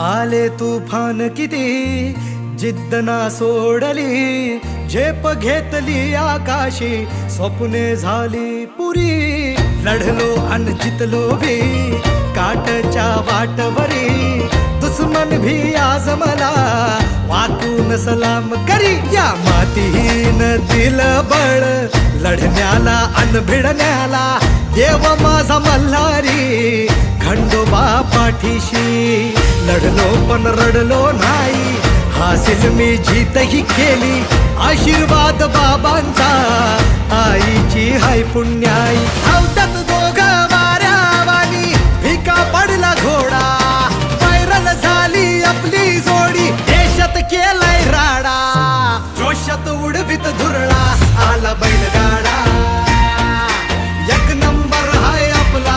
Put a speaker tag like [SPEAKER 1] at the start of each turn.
[SPEAKER 1] आले तुफान किती जिद्द ना सोडली, झेप घेतली आकाशी, स्वप्ने झाली पुरी. लढलो अन जितलो भी काटच्या वाटवरी, दुश्मन भी आज मला वाकून सलाम करी. या मातीहीन दिल बळ लढण्याला अन भिडण्याला, देव माझा मल्हारी खंडोबा पाठीशी. लढलो पण रडलो नाही, हासिल मी जीतही केली, आशीर्वाद बाबांचा आईची हाय पुण्याई. धावतात